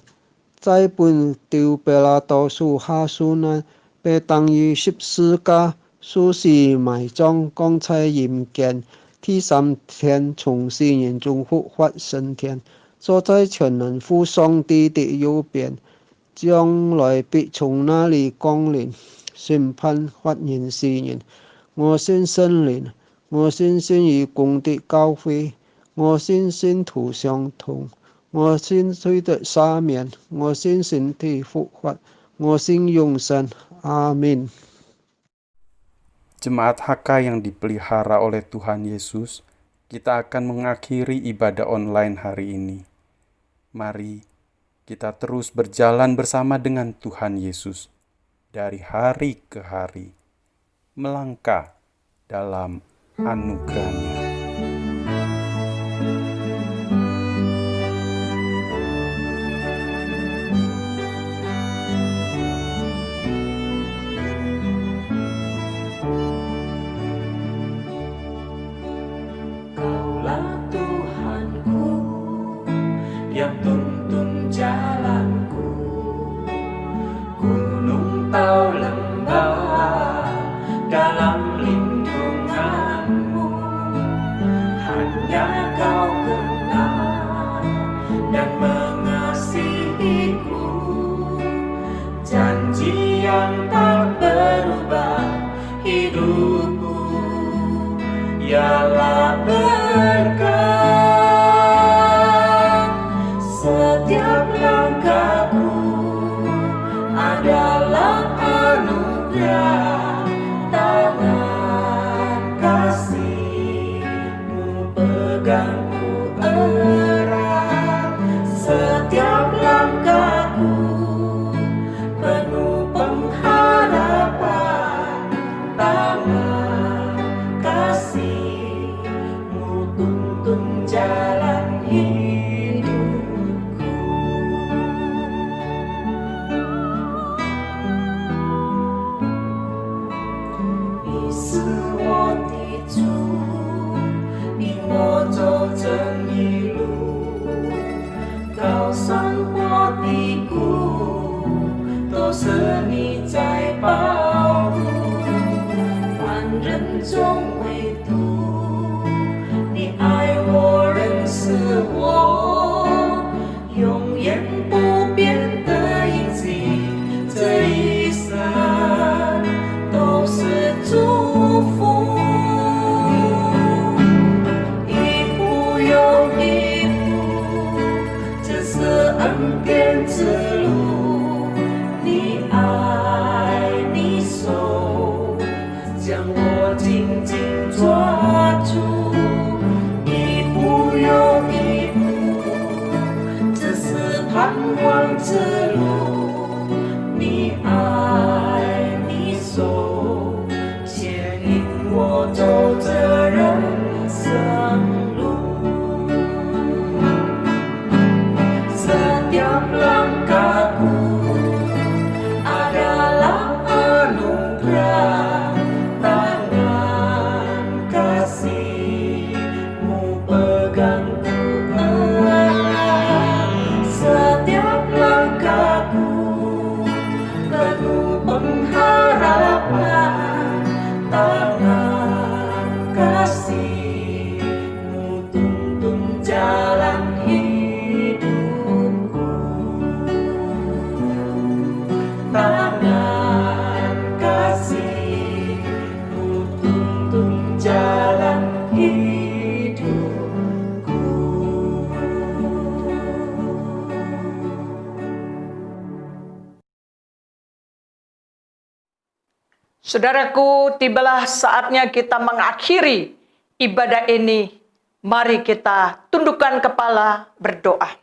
在本丢比拉多属下受难，被当于十字架，受死埋葬，降在阴间，第三天从死人中复活升天，坐在全能父上帝的右边，将来必从那里降临，审判活人死人。我信圣灵，我信信义公的教會，我信信徒相通，我信罪的赦免，我信身體復活，我信永生。Amin. Jemaat HK yang dipelihara oleh Tuhan Yesus, kita akan mengakhiri ibadah online hari ini. Mari kita terus berjalan bersama dengan Tuhan Yesus dari hari ke hari, melangkah dalam anugerah-Nya. Kaulah Tuhanku yang tuntun jalanku, gunung tau lembah dalam lindunganmu. Hanya Kau kenal dan mengasihiku, janji yang tak berubah hidupku ialah berkat. Setiap langkahku adalah anugerah, tangan kasih-Mu pegangku erat. Setiap langkahku penuh pengharapan, tangan kasih-Mu tuntun jalan hidupku. Yesus我的主，引我走正义路，高山或低谷，都是你在保护。万人中唯独你爱我，认识我，永远不变的印记，这一生都是祝福。一步又一步，这是恩典之路，你爱你手将我紧紧抓住。一步又一步，这是盼望之路，你爱你手牵引我走这人生路。Setiap langkahku adalah anugerah, tangan kasih-Mu pegangku erat. Setiap langkahku penuh pengharapan, tangan kasih-Mu tuntun jalan hidupku. Tangan kasih-Mu tuntun jalan hidupku. Saudaraku, tibalah saatnya kita mengakhiri ibadah ini. Mari kita tundukkan kepala berdoa.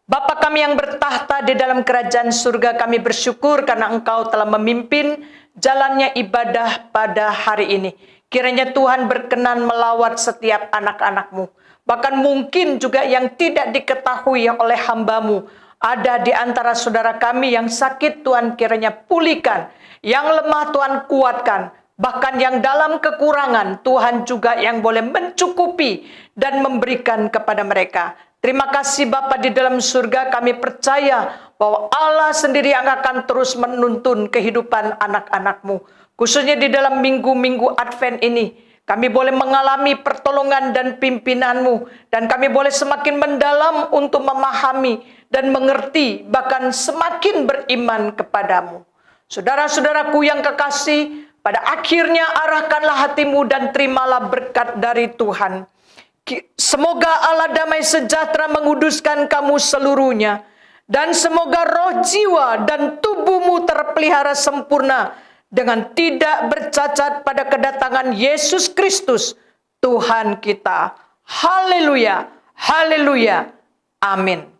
Bapa kami yang bertahta di dalam kerajaan surga, kami bersyukur karena Engkau telah memimpin jalannya ibadah pada hari ini. Kiranya Tuhan berkenan melawat setiap anak-anak-Mu. Bahkan mungkin juga yang tidak diketahui oleh hamba-Mu. Ada di antara saudara kami yang sakit, Tuhan kiranya pulihkan. Yang lemah Tuhan kuatkan. Bahkan yang dalam kekurangan, Tuhan juga yang boleh mencukupi dan memberikan kepada mereka. Terima kasih Bapa di dalam surga, kami percaya bahwa Allah sendiri yang akan terus menuntun kehidupan anak-anak-Mu. Khususnya di dalam minggu-minggu Advent ini. Kami boleh mengalami pertolongan dan pimpinan-Mu. Dan kami boleh semakin mendalam untuk memahami dan mengerti, bahkan semakin beriman kepadamu. Saudara-saudaraku yang kekasih, pada akhirnya arahkanlah hatimu dan terimalah berkat dari Tuhan. Semoga Allah damai sejahtera menguduskan kamu seluruhnya. Dan semoga roh, jiwa, dan tubuhmu terpelihara sempurna dengan tidak bercacat pada kedatangan Yesus Kristus, Tuhan kita. Haleluya, haleluya, amin.